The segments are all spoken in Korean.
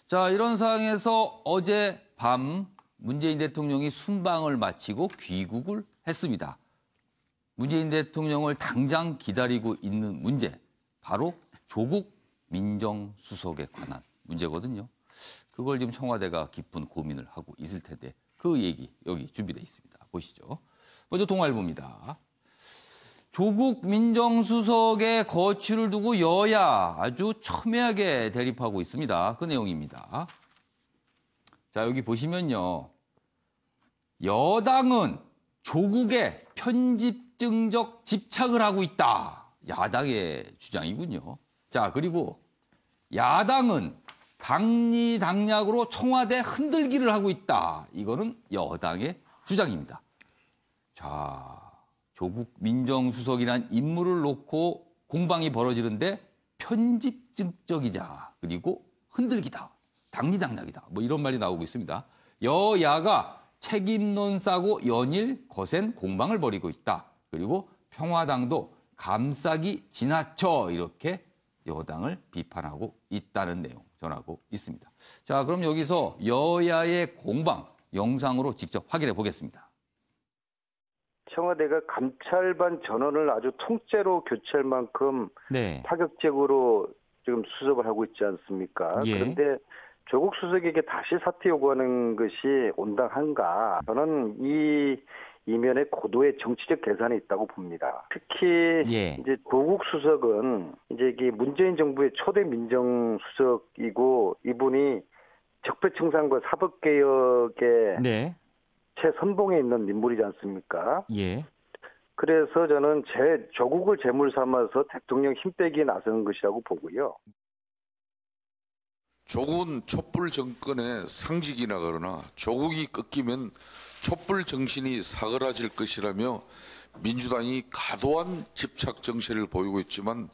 자, 이런 상황에서 어제 밤 문재인 대통령이 순방을 마치고 귀국을 했습니다. 문재인 대통령을 당장 기다리고 있는 문제, 바로 조국 민정수석에 관한 문제거든요. 그걸 지금 청와대가 깊은 고민을 하고 있을 텐데 그 얘기 여기 준비되어 있습니다. 보시죠. 먼저 동아일보입니다. 조국 민정수석의 거취를 두고 여야 아주 첨예하게 대립하고 있습니다. 그 내용입니다. 자, 여기 보시면요. 여당은 조국에 편집증적 집착을 하고 있다. 야당의 주장이군요. 자, 그리고 야당은 당리당략으로 청와대 흔들기를 하고 있다. 이거는 여당의 주장입니다. 자, 조국 민정수석이란 인물을 놓고 공방이 벌어지는데 편집증적이자 그리고 흔들기다. 당리당략이다. 뭐 이런 말이 나오고 있습니다. 여야가 책임론 싸고 연일 거센 공방을 벌이고 있다. 그리고 평화당도 감싸기 지나쳐 이렇게 여당을 비판하고 있다는 내용 전하고 있습니다. 자, 그럼 여기서 여야의 공방 영상으로 직접 확인해 보겠습니다. 청와대가 감찰반 전원을 아주 통째로 교체할 만큼 네. 파격적으로 지금 수습을 하고 있지 않습니까? 예. 그런데 조국 수석에게 다시 사퇴 요구하는 것이 온당한가? 저는 이 이면에 고도의 정치적 계산이 있다고 봅니다. 특히 예. 이제 조국 수석은 이제 이게 문재인 정부의 초대 민정수석이고 이분이 적폐청산과 사법개혁의 네. 최선봉에 있는 인물이지 않습니까? 예. 그래서 저는 조국을 제물 삼아서 대통령 힘 빼기에 나서는 것이라고 보고요. 조국은 촛불 정권의 상징이나 그러나 조국이 꺾이면 촛불 정신이 사그라질 것이라며 민주당이 과도한 집착 정신을 보이고 있지만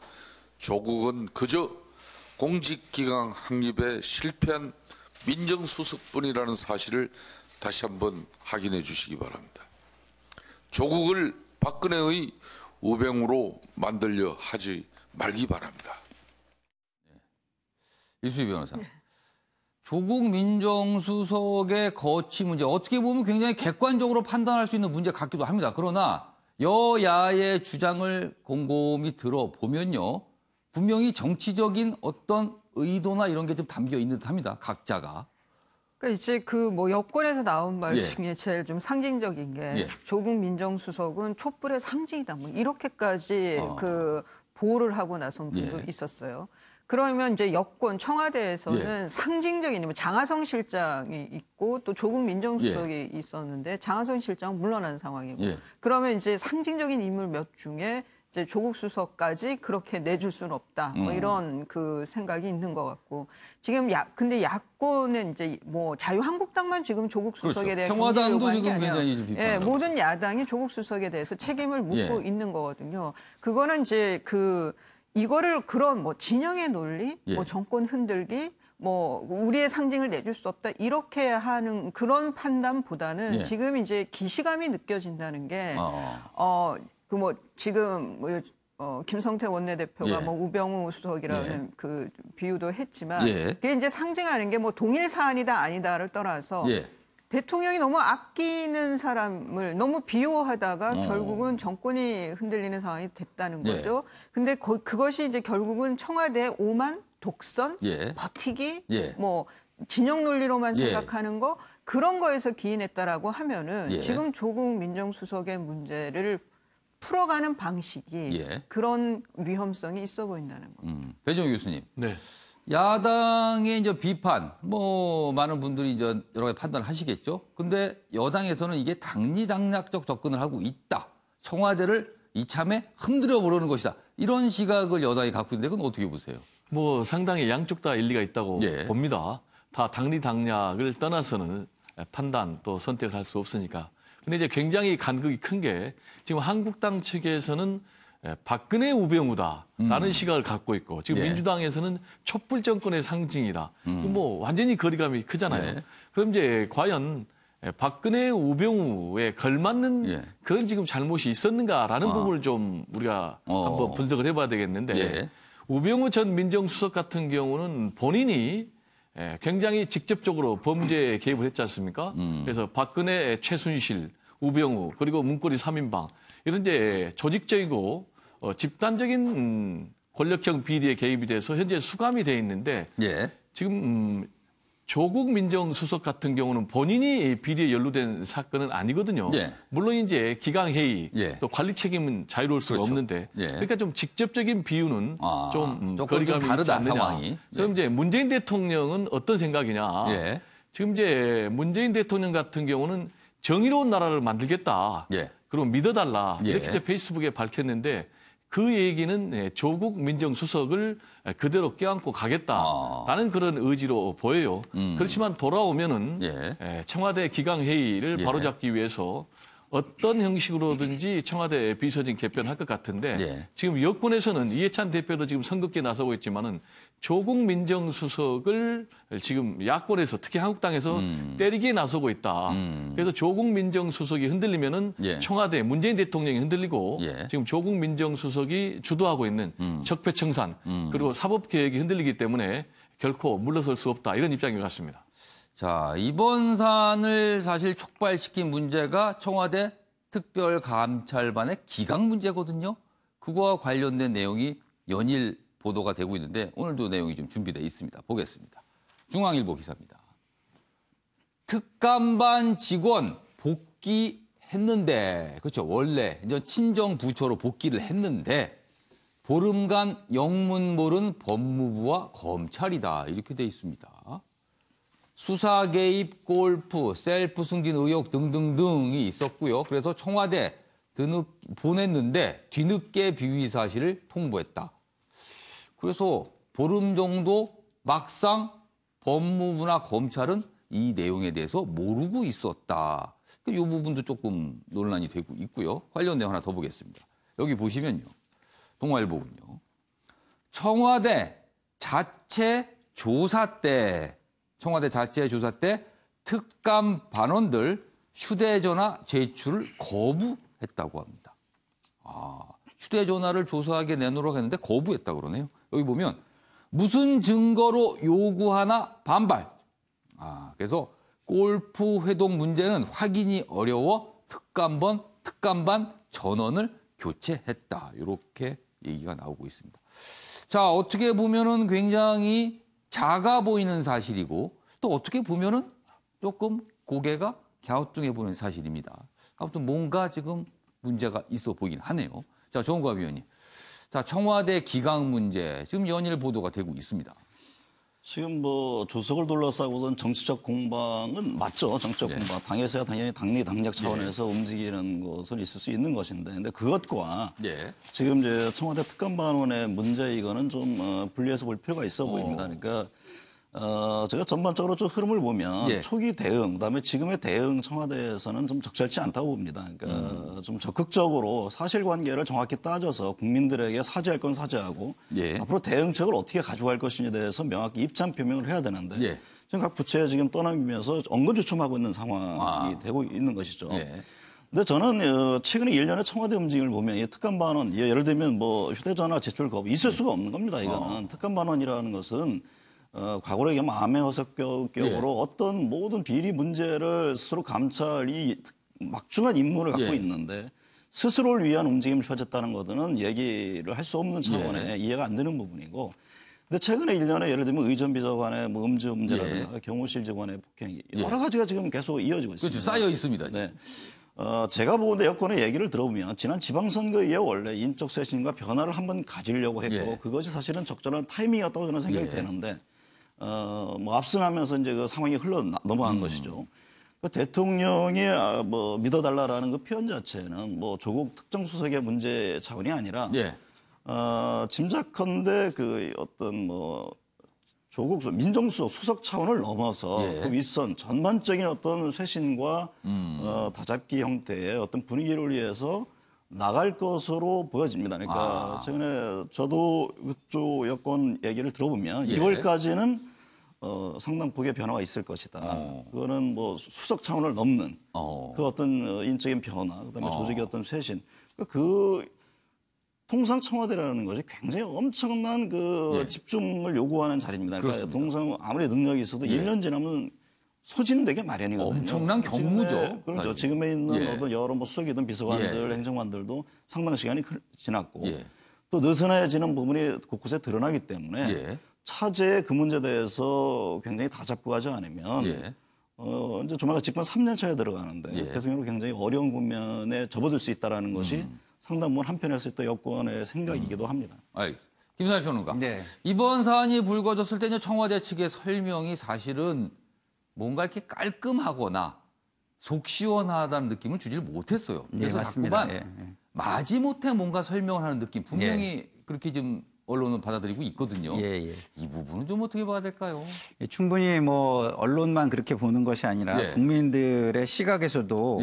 조국은 그저 공직기강 확립에 실패한 민정수석뿐이라는 사실을 다시 한번 확인해 주시기 바랍니다. 조국을 박근혜의 우병우로 만들려 하지 말기 바랍니다. 이수희 변호사. 조국 민정수석의 거취 문제 어떻게 보면 굉장히 객관적으로 판단할 수 있는 문제 같기도 합니다. 그러나 여야의 주장을 곰곰이 들어보면요. 분명히 정치적인 어떤 의도나 이런 게 좀 담겨 있는 듯합니다. 각자가. 그러니까 이제 그 뭐 여권에서 나온 말 중에 제일 좀 상징적인 게 조국 민정수석은 촛불의 상징이다. 뭐 이렇게까지 그 보호를 하고 나선 분도 있었어요. 그러면 이제 여권 청와대에서는 상징적인 뭐 장하성 실장이 있고 또 조국 민정수석이 있었는데 장하성 실장은 물러난 상황이고 그러면 이제 상징적인 인물 몇 중에 이제 조국 수석까지 그렇게 내줄 수는 없다. 뭐 이런 그 생각이 있는 것 같고 지금 근데 야권은 이제 뭐 자유한국당만 지금 조국 수석에 대해 평화당도 지금 굉장히 비판하고 모든 야당이 조국 수석에 대해서 책임을 묻고 있는 거거든요. 그거는 이제 이거를 그런 뭐 진영의 논리, 뭐 정권 흔들기, 뭐 우리의 상징을 내줄 수 없다 이렇게 하는 그런 판단보다는 지금 이제 기시감이 느껴진다는 게 그 뭐 지금 김성태 원내대표가 뭐 우병우 수석이라는 그 비유도 했지만 그게 이제 상징하는 게 뭐 동일 사안이다 아니다를 떠나서 대통령이 너무 아끼는 사람을 너무 비호하다가 결국은 정권이 흔들리는 상황이 됐다는 거죠. 근데 그것이 이제 결국은 청와대의 오만, 독선, 버티기, 뭐 진영 논리로만 생각하는 거 그런 거에서 기인했다라고 하면은 지금 조국 민정수석의 문제를 풀어가는 방식이 그런 위험성이 있어 보인다는 겁니다. 배종희 교수님. 네. 야당의 이제 비판, 뭐 많은 분들이 이제 여러 가지 판단을 하시겠죠. 근데 여당에서는 이게 당리당략적 접근을 하고 있다. 청와대를 이참에 흔들어 보려는 것이다. 이런 시각을 여당이 갖고 있는데 그건 어떻게 보세요? 뭐 상당히 양쪽 다 일리가 있다고 봅니다. 다 당리당략을 떠나서는 판단 또 선택을 할 수 없으니까. 근데 이제 굉장히 간극이 큰 게 지금 한국당 측에서는 박근혜 우병우다라는 시각을 갖고 있고 지금 민주당에서는 촛불 정권의 상징이다. 뭐 완전히 거리감이 크잖아요. 그럼 이제 과연 박근혜 우병우에 걸맞는 그런 지금 잘못이 있었는가라는 부분을 좀 우리가 한번 분석을 해봐야 되겠는데 우병우 전 민정수석 같은 경우는 본인이 굉장히 직접적으로 범죄에 개입을 했지 않습니까? 그래서 박근혜, 최순실, 우병우 그리고 문고리 3인방 이런 이제 조직적이고 집단적인 권력형 비리에 개입이 돼서 현재 수감이 돼 있는데 예. 지금 조국 민정수석 같은 경우는 본인이 비리에 연루된 사건은 아니거든요. 예. 물론 이제 기강회의 예. 또 관리 책임은 자유로울 수가 그렇죠. 없는데 예. 그러니까 좀 직접적인 비유는 조금 좀 거리감이 있지 다르다, 않느냐. 상황이. 그럼 이제 문재인 대통령은 어떤 생각이냐. 예. 지금 이제 문재인 대통령 같은 경우는 정의로운 나라를 만들겠다. 예. 그리고 믿어달라. 예. 이렇게 이제 페이스북에 밝혔는데 그 얘기는 조국 민정수석을 그대로 껴안고 가겠다라는 그런 의지로 보여요. 그렇지만 돌아오면은 예. 청와대 기강회의를 예. 바로잡기 위해서 어떤 형식으로든지 청와대 비서진 개편할 것 같은데 예. 지금 여권에서는 이해찬 대표도 지금 선긋기에 나서고 있지만은 조국 민정수석을 지금 야권에서 특히 한국당에서 때리기에 나서고 있다. 그래서 조국 민정수석이 흔들리면은 예. 청와대 문재인 대통령이 흔들리고 예. 지금 조국 민정수석이 주도하고 있는 적폐청산 그리고 사법개혁이 흔들리기 때문에 결코 물러설 수 없다. 이런 입장인 것 같습니다. 자, 이번 사안을 사실 촉발시킨 문제가 청와대 특별감찰반의 기강 문제거든요. 그거와 관련된 내용이 연일 보도가 되고 있는데 오늘도 내용이 좀 준비되어 있습니다. 보겠습니다. 중앙일보 기사입니다. 특감반 직원 복귀했는데, 그렇죠. 원래 이제 친정 부처로 복귀를 했는데 보름간 영문 모른 법무부와 검찰이다. 이렇게 돼 있습니다. 수사 개입, 골프, 셀프 승진 의혹 등등등이 있었고요. 그래서 청와대 보냈는데 뒤늦게 비위 사실을 통보했다. 그래서 보름 정도 막상 법무부나 검찰은 이 내용에 대해서 모르고 있었다. 이 부분도 조금 논란이 되고 있고요. 관련 내용 하나 더 보겠습니다. 여기 보시면요. 동아일보군요. 청와대 자체 조사 때 특감 반원들 휴대전화 제출을 거부했다고 합니다. 휴대전화를 조사하게 내놓으라고 했는데 거부했다고 그러네요. 여기 보면 무슨 증거로 요구하나 반발. 그래서 골프 회동 문제는 확인이 어려워 특감반 전원을 교체했다. 이렇게 얘기가 나오고 있습니다. 자, 어떻게 보면은 굉장히 작아 보이는 사실이고 또 어떻게 보면은 조금 고개가 갸우뚱해 보이는 사실입니다. 아무튼 뭔가 지금 문제가 있어 보이긴 하네요. 자, 정우갑 위원님. 자, 청와대 기강 문제 지금 연일 보도가 되고 있습니다. 지금 뭐 조석을 둘러싸고선 정치적 공방은 맞죠. 정치적 공방. 당에서야 당연히 당리 당략 차원에서 움직이는 것은 있을 수 있는 것인데, 근데 그것과 지금 이제 청와대 특감반원의 문제 이거는 좀 분리해서 볼 필요가 있어 보입니다. 그러니까 제가 전반적으로 좀 흐름을 보면 초기 대응, 그다음에 지금의 대응 청와대에서는 좀 적절치 않다고 봅니다. 그러니까 좀 적극적으로 사실관계를 정확히 따져서 국민들에게 사죄할 건 사죄하고 앞으로 대응책을 어떻게 가져갈 것인지에 대해서 명확히 입장 표명을 해야 되는데 지금 각 부처에 지금 떠나면서 엉거주춤하고 있는 상황이 되고 있는 것이죠. 근데 저는 최근에 1년의 청와대 움직임을 보면 이 특감반원, 예를 들면 뭐 휴대전화 제출 거부 있을 수가 없는 겁니다. 이거는 특감반원이라는 것은 과거로 얘기하면 암해허석격으로 어떤 모든 비리 문제를 스스로 감찰이 막중한 임무를 갖고 있는데 스스로를 위한 움직임을 펼쳤다는 것은 얘기를 할 수 없는 차원의 이해가 안 되는 부분이고, 근데 최근에 1년에 예를 들면 의전비서관의 뭐 음주 문제라든가 경호실 직원의 폭행 여러 가지가 지금 계속 이어지고 있습니다. 그렇죠. 쌓여 있습니다. 네. 제가 보는데 여권의 얘기를 들어보면 지난 지방선거에 원래 인적 쇄신과 변화를 한번 가지려고 했고 그것이 사실은 적절한 타이밍이었다고 저는 생각이 되는데 뭐 압승하면서 이제 그 상황이 흘러 넘어간 것이죠. 그 대통령이 뭐 믿어달라라는 그 표현 자체는 뭐 조국 특정수석의 문제 차원이 아니라 짐작컨대 그 어떤 뭐 조국 민정수석 수석 차원을 넘어서 그 윗선 전반적인 어떤 쇄신과 다잡기 형태의 어떤 분위기를 위해서 나갈 것으로 보여집니다. 그러니까 최근에 저도 그쪽 여권 얘기를 들어보면 2월까지는 상당폭의 변화가 있을 것이다. 그거는 뭐 수석 차원을 넘는 그 어떤 인적인 변화, 그다음에 조직의 어떤 쇄신. 그 통상 청와대라는 것이 굉장히 엄청난 집중을 요구하는 자리입니다. 그러니까 통상 아무리 능력이 있어도 1년 지나면 소진되게 마련이거든요. 엄청난 경무죠. 그렇죠. 지금에 있는 어떤 여러 수석이든 비서관들, 행정관들도 상당 시간이 지났고 또 느슨해지는 부분이 곳곳에 드러나기 때문에 차제의 그 문제에 대해서 굉장히 다 잡고 가지 않으면 이제 조만간 집권 3년 차에 들어가는데 대통령으로 굉장히 어려운 국면에 접어들 수 있다는 것이 상당 부분 한편에서 또 여권의 생각이기도 합니다. 알겠습니다. 김선일 평론가. 네. 이번 사안이 불거졌을 때 청와대 측의 설명이 사실은 뭔가 이렇게 깔끔하거나 속 시원하다는 느낌을 주질 못했어요. 그래서 자꾸만 마지못해 뭔가 설명을 하는 느낌 분명히 그렇게 좀 언론은 받아들이고 있거든요. 이 부분은 좀 어떻게 봐야 될까요? 충분히 뭐 언론만 그렇게 보는 것이 아니라 국민들의 시각에서도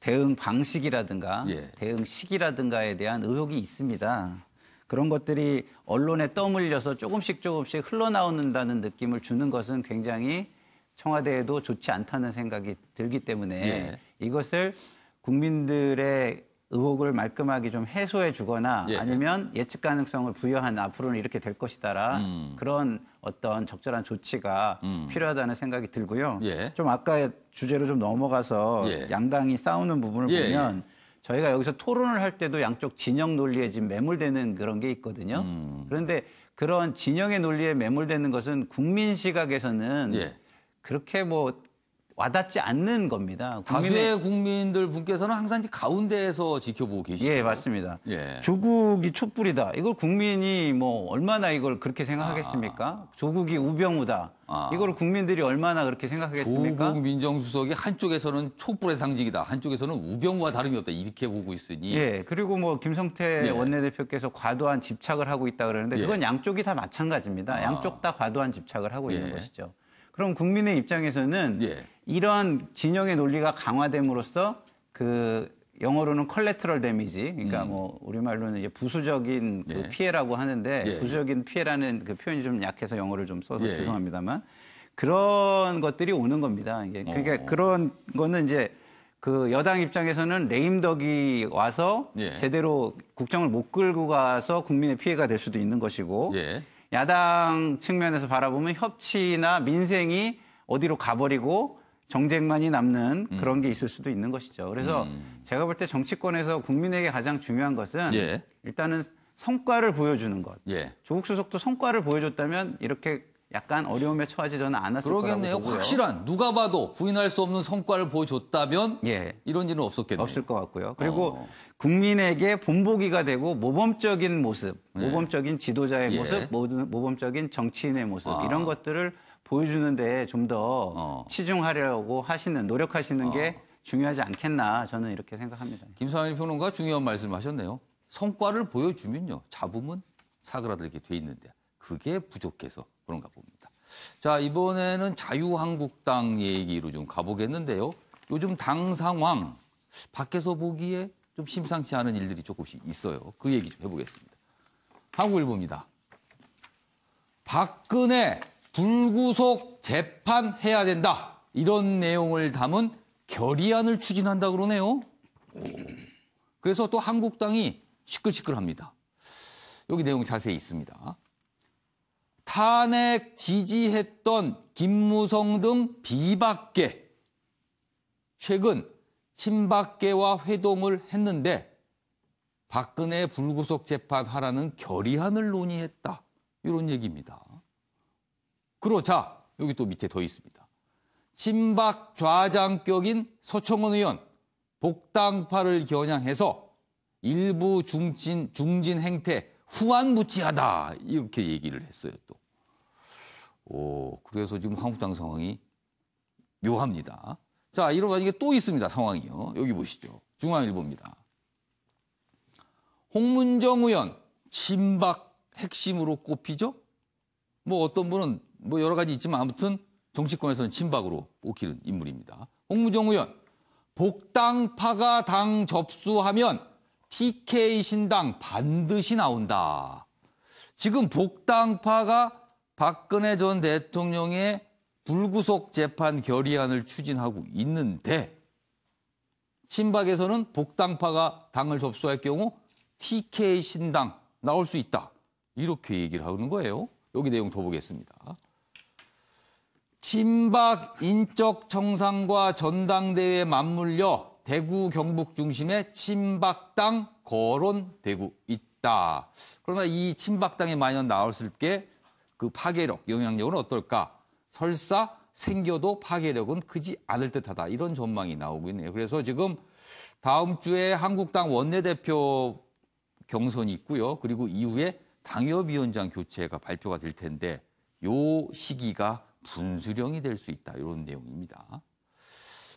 대응 방식이라든가 대응 시기라든가에 대한 의혹이 있습니다. 그런 것들이 언론에 떠밀려서 조금씩 흘러나오는다는 느낌을 주는 것은 굉장히 청와대에도 좋지 않다는 생각이 들기 때문에 이것을 국민들의 의혹을 말끔하게 좀 해소해 주거나 아니면 예측 가능성을 부여한 앞으로는 이렇게 될 것이다라 그런 어떤 적절한 조치가 필요하다는 생각이 들고요. 좀 아까 주제로 좀 넘어가서 양당이 싸우는 부분을 보면 저희가 여기서 토론을 할 때도 양쪽 진영 논리에 지금 매몰되는 그런 게 있거든요. 그런데 그런 진영의 논리에 매몰되는 것은 국민 시각에서는 그렇게 뭐 와닿지 않는 겁니다. 다수의 국민들 분께서는 항상 가운데에서 지켜보고 계시죠. 예, 맞습니다. 조국이 촛불이다. 이걸 국민이 뭐 얼마나 이걸 그렇게 생각하겠습니까? 조국이 우병우다. 이걸 국민들이 얼마나 그렇게 생각하겠습니까? 조국 민정수석이 한쪽에서는 촛불의 상징이다. 한쪽에서는 우병우와 다름이 없다. 이렇게 보고 있으니. 그리고 뭐 김성태 원내대표께서 과도한 집착을 하고 있다 그러는데 그건 양쪽이 다 마찬가지입니다. 양쪽 다 과도한 집착을 하고 있는 것이죠. 그럼 국민의 입장에서는 이런 진영의 논리가 강화됨으로써 그 영어로는 컬레트럴 데미지, 그러니까 뭐 우리말로는 이제 부수적인 그 피해라고 하는데 부수적인 피해라는 그 표현이 좀 약해서 영어를 좀 써서 죄송합니다만 그런 것들이 오는 겁니다. 이게 그러니까 그런 거는 이제 그 여당 입장에서는 레임덕이 와서 제대로 국정을 못 끌고 가서 국민의 피해가 될 수도 있는 것이고. 야당 측면에서 바라보면 협치나 민생이 어디로 가버리고 정쟁만이 남는 그런 게 있을 수도 있는 것이죠. 그래서 제가 볼 때 정치권에서 국민에게 가장 중요한 것은 일단은 성과를 보여주는 것. 조국 수석도 성과를 보여줬다면 이렇게 약간 어려움에 처하지 저는 않았을 거라고 보고요. 확실한 누가 봐도 부인할 수 없는 성과를 보여줬다면 이런 일은 없었겠네요. 없을 것 같고요. 그리고 국민에게 본보기가 되고 모범적인 모습, 모범적인 지도자의 모습, 모범적인 정치인의 모습 이런 것들을 보여주는 데 좀 더 치중하려고 노력하시는 게 중요하지 않겠나 저는 이렇게 생각합니다. 김상일 평론가 중요한 말씀하셨네요. 성과를 보여주면요. 잡음은 사그라들게 돼 있는데 그게 부족해서 그런가 봅니다. 자, 이번에는 자유한국당 얘기로 좀 가보겠는데요. 요즘 당 상황 밖에서 보기에 좀 심상치 않은 일들이 조금씩 있어요. 그 얘기 좀 해보겠습니다. 한국일보입니다. 박근혜 불구속 재판해야 된다. 이런 내용을 담은 결의안을 추진한다 그러네요. 그래서 또 한국당이 시끌시끌합니다. 여기 내용 자세히 있습니다. 탄핵 지지했던 김무성 등 비박계. 최근 친박계와 회동을 했는데 박근혜 불구속 재판하라는 결의안을 논의했다. 이런 얘기입니다. 그러자 여기 또 밑에 더 있습니다. 친박 좌장격인 서청원 의원 복당파를 겨냥해서 일부 중진 행태 후안무치하다 이렇게 얘기를 했어요 또. 그래서 지금 한국당 상황이 묘합니다. 자, 이런 와중에 또 있습니다. 상황이요. 여기 보시죠. 중앙일보입니다. 홍문정 의원 친박 핵심으로 꼽히죠. 뭐 어떤 분은 뭐 여러 가지 있지만 아무튼 정치권에서는 친박으로 꼽히는 인물입니다. 홍문정 의원 복당파가 당 접수하면 TK 신당 반드시 나온다. 지금 복당파가 박근혜 전 대통령의 불구속 재판 결의안을 추진하고 있는데 친박에서는 복당파가 당을 접수할 경우 TK 신당 나올 수 있다. 이렇게 얘기를 하는 거예요. 여기 내용 더 보겠습니다. 친박 인적 청산과 전당대회에 맞물려 대구 경북 중심의 친박당 거론되고 있다. 그러나 이 친박당에 만약 나왔을 게 그 파괴력, 영향력은 어떨까? 설사 생겨도 파괴력은 크지 않을 듯하다. 이런 전망이 나오고 있네요. 그래서 지금 다음 주에 한국당 원내대표 경선이 있고요. 그리고 이후에 당협위원장 교체가 발표가 될 텐데 요 시기가 분수령이 될 수 있다. 이런 내용입니다.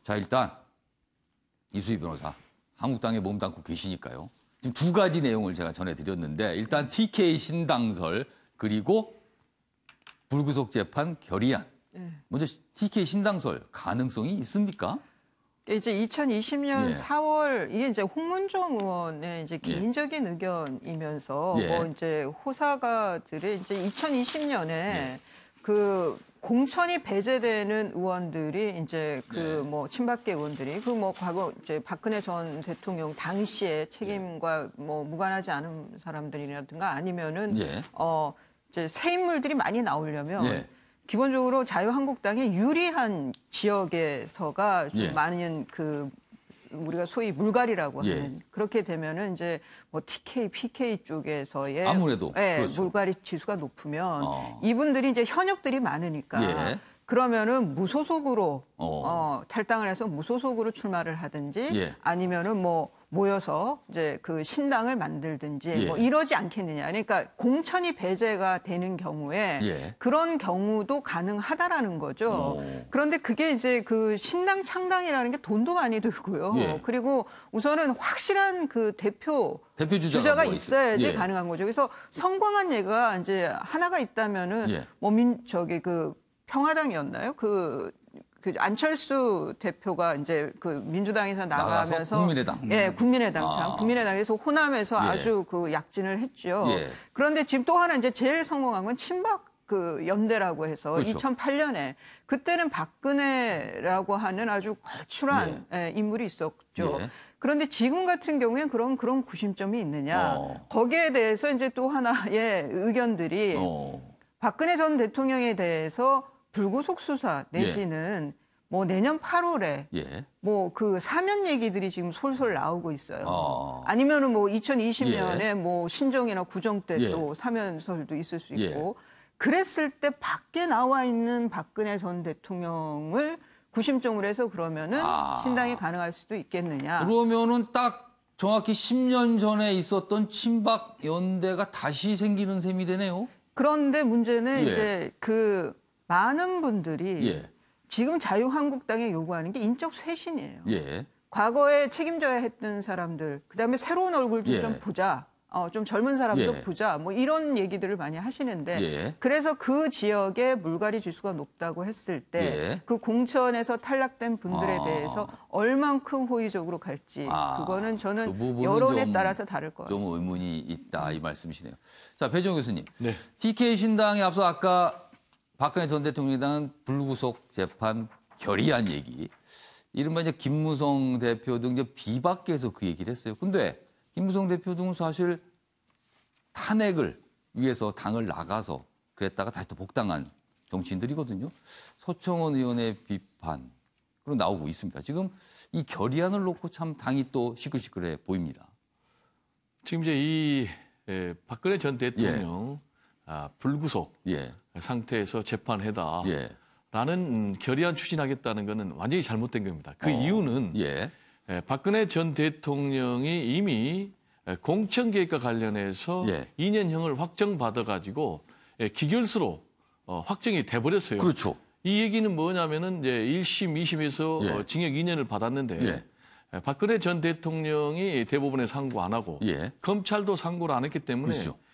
자, 일단 이수희 변호사, 한국당에 몸담고 계시니까요. 지금 두 가지 내용을 제가 전해드렸는데 일단 TK 신당설 그리고 불구속 재판 결의안. 먼저 TK 신당설 가능성이 있습니까? 이제 2020년 예. 4월 이게 이제 홍문종 의원의 이제 개인적인 의견이면서 뭐 이제 호사가들의 이제 2020년에 그 공천이 배제되는 의원들이 이제 그 뭐 친박계 의원들이 그 뭐 과거 이제 박근혜 전 대통령 당시에 책임과 뭐 무관하지 않은 사람들이라든가 아니면은 이제 새 인물들이 많이 나오려면 기본적으로 자유한국당에 유리한 지역에서가 좀 많은 그 우리가 소위 물갈이라고 하는 그렇게 되면은 이제 뭐 TK, PK 쪽에서의 아무래도 그렇죠. 물갈이 지수가 높으면 이분들이 이제 현역들이 많으니까 그러면은 무소속으로 탈당을 해서 무소속으로 출마를 하든지 아니면은 뭐 모여서 이제 그 신당을 만들든지 뭐 이러지 않겠느냐. 그러니까 공천이 배제가 되는 경우에 그런 경우도 가능하다라는 거죠. 그런데 그게 이제 그 신당 창당이라는 게 돈도 많이 들고요. 그리고 우선은 확실한 그 대표 주자가 뭐 있어야지 가능한 거죠. 그래서 성공한 예가 이제 하나가 있다면은 뭐 그 평화당이었나요? 그 안철수 대표가 이제 그 민주당에서 나가면서 국민의당. 국민의당에서 호남에서 아주 그 약진을 했죠. 그런데 지금 또 하나 이제 제일 성공한 건 친박 그 연대라고 해서 2008년에 그때는 박근혜라고 하는 아주 걸출한 인물이 있었죠. 그런데 지금 같은 경우에는 그런 구심점이 있느냐. 거기에 대해서 이제 또 하나의 의견들이 박근혜 전 대통령에 대해서 불구속 수사 내지는 뭐 내년 8월에 뭐 그 사면 얘기들이 지금 솔솔 나오고 있어요. 아니면은 뭐 2020년에 뭐 신정이나 구정 때 또 사면설도 있을 수 있고 그랬을 때 밖에 나와 있는 박근혜 전 대통령을 구심점으로 해서 그러면은 신당이 가능할 수도 있겠느냐. 그러면은 딱 정확히 10년 전에 있었던 친박 연대가 다시 생기는 셈이 되네요. 그런데 문제는 이제 그 많은 분들이 지금 자유한국당에 요구하는 게 인적 쇄신이에요. 과거에 책임져야 했던 사람들, 그다음에 새로운 얼굴 좀 보자. 좀 젊은 사람도 보자. 뭐 이런 얘기들을 많이 하시는데 그래서 그 지역에 물갈이 지수가 높다고 했을 때 그 공천에서 탈락된 분들에 대해서 얼만큼 호의적으로 갈지 그거는 저는 그 여론에 따라서 다를 것 같습니다. 좀 의문이 있다 이 말씀이시네요. 자, 배종호 교수님. TK 신당에 앞서 아까 박근혜 전 대통령이당 불구속 재판 결의안 얘기. 이른바 이제 김무성 대표 등 이제 비박계에서 그 얘기를 했어요. 근데 김무성 대표 등은 사실 탄핵을 위해서 당을 나가서 그랬다가 다시 또 복당한 정치인들이거든요. 서청원 의원의 비판 그리고 나오고 있습니다. 지금 이 결의안을 놓고 참 당이 또 시끌시끌해 보입니다. 지금 이제 이 박근혜 전 대통령 불구속 상태에서 재판해다. 라는 결의안 추진하겠다는 것은 완전히 잘못된 겁니다. 그 이유는 박근혜 전 대통령이 이미 공천계획과 관련해서 2년형을 확정받아가지고 기결수로 확정이 돼버렸어요. 그렇죠. 이 얘기는 뭐냐면은 이제 1심, 2심에서 징역 2년을 받았는데 박근혜 전 대통령이 대법원에 상고 안 하고 검찰도 상고를 안 했기 때문에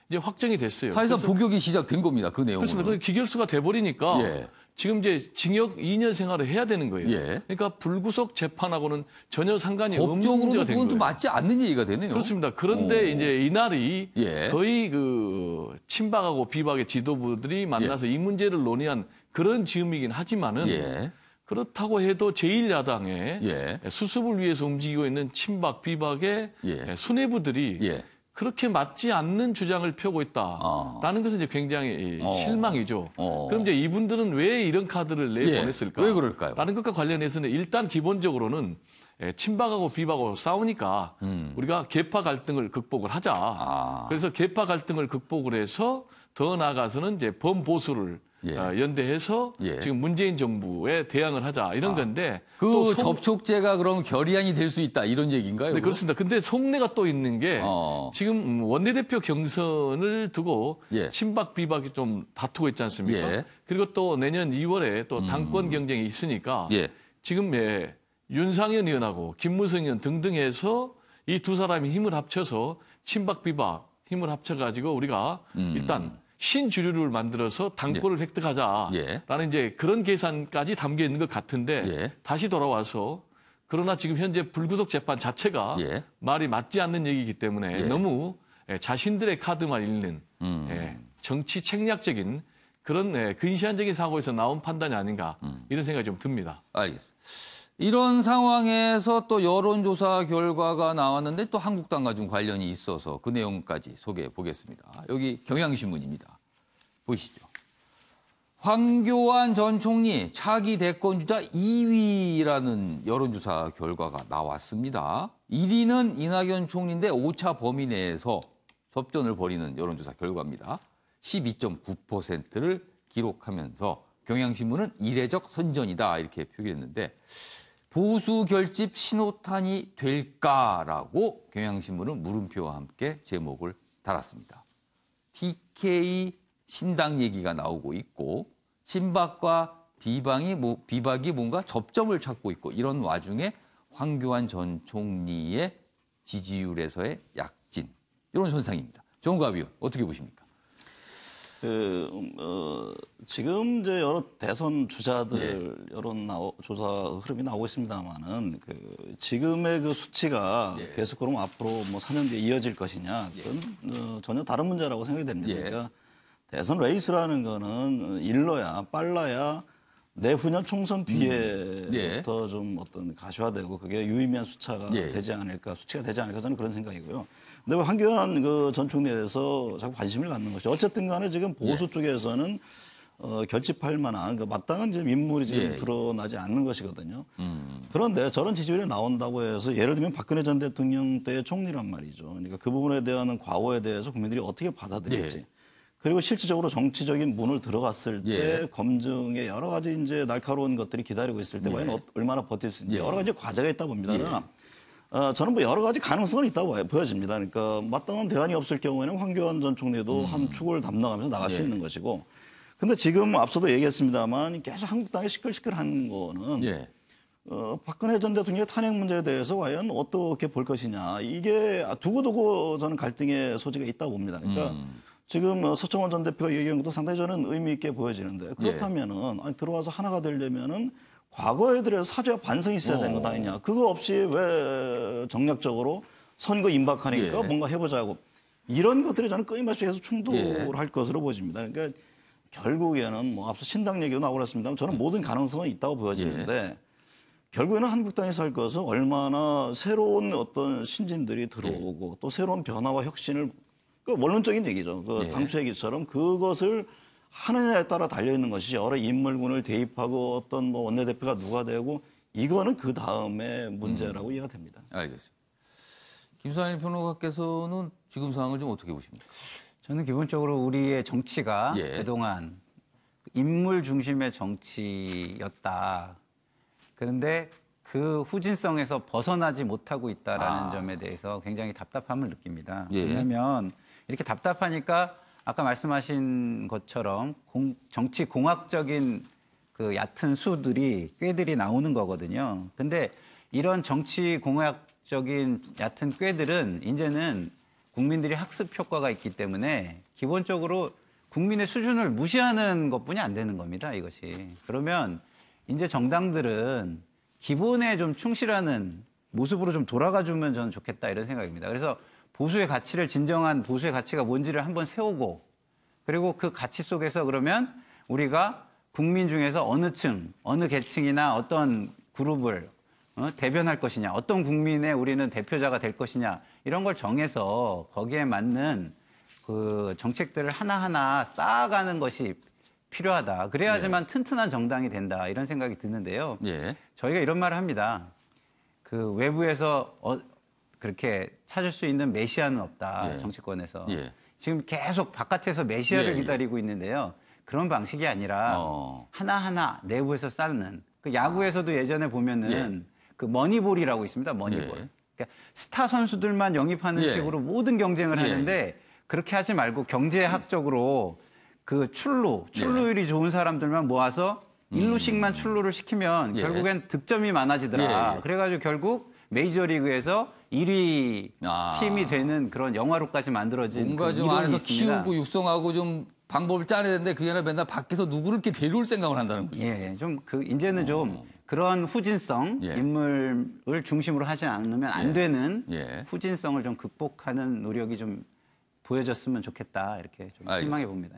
이제 확정이 됐어요. 사실상 복역이 시작된 겁니다. 그 내용으로. 그렇습니다. 기결수가 돼버리니까 지금 이제 징역 2년 생활을 해야 되는 거예요. 그러니까 불구속 재판하고는 전혀 상관이 없는 문제가 된 거예요. 법적으로도 그건 또 맞지 않는 얘기가 되네요. 그렇습니다. 그런데 이제 이날이 거의 그 친박하고 비박의 지도부들이 만나서 이 문제를 논의한 그런 즈음이긴 하지만은 그렇다고 해도 제1야당의 수습을 위해서 움직이고 있는 친박, 비박의 수뇌부들이 그렇게 맞지 않는 주장을 펴고 있다라는 것은 이제 굉장히 실망이죠. 그럼 이제 이분들은 왜 이런 카드를 내보냈을까? 왜 그럴까요? 라는 것과 관련해서는 일단 기본적으로는 친박하고 비박하고 싸우니까 우리가 계파 갈등을 극복을 하자. 그래서 계파 갈등을 극복을 해서 더 나아가서는 이제 범보수를 연대해서 지금 문재인 정부에 대항을 하자 이런 건데 그 접촉제가 그럼 결의안이 될 수 있다 이런 얘기인가요? 네, 그렇습니다. 근데 속내가 또 있는 게 지금 원내대표 경선을 두고 친박 비박이 좀 다투고 있지 않습니까? 그리고 또 내년 2월에 또 당권 경쟁이 있으니까 지금 윤상현 의원하고 김무성 의원 등등 해서 이 두 사람이 힘을 합쳐서 친박 비박 힘을 합쳐가지고 우리가 일단 신주류를 만들어서 당권을 획득하자라는 이제 그런 계산까지 담겨 있는 것 같은데 다시 돌아와서 그러나 지금 현재 불구속 재판 자체가 말이 맞지 않는 얘기이기 때문에 너무 자신들의 카드만 읽는 정치 책략적인 그런 근시안적인 사고에서 나온 판단이 아닌가 이런 생각이 좀 듭니다. 알겠습니다. 이런 상황에서 또 여론조사 결과가 나왔는데 또 한국당과 좀 관련이 있어서 그 내용까지 소개해 보겠습니다. 여기 경향신문입니다. 보시죠. 황교안 전 총리 차기 대권주자 2위라는 여론조사 결과가 나왔습니다. 1위는 이낙연 총리인데 오차 범위 내에서 접전을 벌이는 여론조사 결과입니다. 12.9%를 기록하면서 경향신문은 이례적 선전이다 이렇게 표기했는데 보수 결집 신호탄이 될까라고 경향신문은 물음표와 함께 제목을 달았습니다. TK 신당 얘기가 나오고 있고 친박과 비박이 뭔가 접점을 찾고 있고 이런 와중에 황교안 전 총리의 지지율에서의 약진 이런 현상입니다. 정우갑 의원 어떻게 보십니까? 지금 이제 여러 대선 주자들 여론 조사 흐름이 나오고 있습니다만은 지금의 그 수치가 계속 그럼 앞으로 뭐 4년 뒤에 이어질 것이냐 그건 전혀 다른 문제라고 생각이 됩니다. 그러니까 대선 레이스라는 거는 일러야 빨라야 내후년 총선 뒤에부터 좀 어떤 가시화되고 그게 유의미한 수치가 되지 않을까 저는 그런 생각이고요. 근데 왜 황교안 전 총리에 대해서 자꾸 관심을 갖는 것이 어쨌든 간에 지금 보수 쪽에서는 결집할 만한 마땅한 지금 인물이 지금 드러나지 않는 것이거든요. 그런데 저런 지지율이 나온다고 해서 예를 들면 박근혜 전 대통령 때의 총리란 말이죠. 그러니까 그 부분에 대한 과오에 대해서 국민들이 어떻게 받아들일지. 그리고 실질적으로 정치적인 문을 들어갔을 때 검증에 여러 가지 이제 날카로운 것들이 기다리고 있을 때 과연 얼마나 버틸 수 있는지 여러 가지 과제가 있다 봅니다. 그러나 저는 뭐 여러 가지 가능성은 있다고 보여집니다. 그러니까 마땅한 대안이 없을 경우에는 황교안 전 총리도 한 축을 담당하면서 나갈 수 있는 것이고. 근데 지금 앞서도 얘기했습니다만 계속 한국당이 시끌시끌한 거는 박근혜 전 대통령의 탄핵 문제에 대해서 과연 어떻게 볼 것이냐. 이게 두고두고 저는 갈등의 소지가 있다고 봅니다. 그러니까 지금 서청원 전 대표가 얘기한 것도 상당히 저는 의미 있게 보여지는데 그렇다면은 들어와서 하나가 되려면은 과거에 대해서 사죄와 반성이 있어야 되는 거 아니냐. 그거 없이 왜 정략적으로 선거 임박하니까 뭔가 해보자고. 이런 것들이 저는 끊임없이 계속 충돌할 것으로 보여집니다. 그러니까 결국에는 뭐 앞서 신당 얘기도 나오고 그랬습니다만 저는 모든 가능성은 있다고 보여지는데 결국에는 한국당에서 할 것은 얼마나 새로운 어떤 신진들이 들어오고 또 새로운 변화와 혁신을 원론적인 얘기죠. 당초 얘기처럼 그것을 하느냐에 따라 달려있는 것이 여러 인물군을 대입하고 어떤 뭐 원내대표가 누가 되고 이거는 그 다음에 문제라고 이해가 됩니다. 알겠습니다. 김수환 평론가께서는 지금 상황을 좀 어떻게 보십니까? 저는 기본적으로 우리의 정치가 그동안 인물 중심의 정치였다. 그런데 그 후진성에서 벗어나지 못하고 있다라는 점에 대해서 굉장히 답답함을 느낍니다. 왜냐하면 이렇게 답답하니까 아까 말씀하신 것처럼 정치 공학적인 그 얕은 수들이 꾀들이 나오는 거거든요. 근데 이런 정치 공학적인 얕은 꾀들은 이제는 국민들이 학습 효과가 있기 때문에 기본적으로 국민의 수준을 무시하는 것뿐이 안 되는 겁니다. 이것이. 그러면 이제 정당들은 기본에 좀 충실하는 모습으로 좀 돌아가주면 저는 좋겠다 이런 생각입니다. 그래서 보수의 가치를 진정한 보수의 가치가 뭔지를 한번 세우고 그리고 그 가치 속에서 그러면 우리가 국민 중에서 어느 층, 어느 계층이나 어떤 그룹을 대변할 것이냐, 어떤 국민의 우리는 대표자가 될 것이냐 이런 걸 정해서 거기에 맞는 그 정책들을 하나하나 쌓아가는 것이 필요하다. 그래야지만 튼튼한 정당이 된다. 이런 생각이 드는데요. 저희가 이런 말을 합니다. 그 외부에서 그렇게 찾을 수 있는 메시아는 없다. 정치권에서. 지금 계속 바깥에서 메시아를 기다리고 있는데요. 그런 방식이 아니라 하나하나 내부에서 쌓는. 그 야구에서도 예전에 보면은 그 머니볼이라고 있습니다. 머니볼. 그러니까 스타 선수들만 영입하는 식으로 모든 경쟁을 하는데 그렇게 하지 말고 경제학적으로 그 출루율이 좋은 사람들만 모아서 일루씩만 출루를 시키면 결국엔 득점이 많아지더라. 그래가지고 결국 메이저리그에서 1위 팀이 되는 그런 영화로까지 만들어진 뭔가 좀 안에서 키우고 육성하고 좀 방법을 짜내야 되는데 그게 아니라 맨날 밖에서 누구를 이렇게 데려올 생각을 한다는 거죠. 좀 이제는 좀 그런 후진성 인물을 중심으로 하지 않으면 안 되는 후진성을 좀 극복하는 노력이 좀 보여졌으면 좋겠다 이렇게 좀 희망해 봅니다.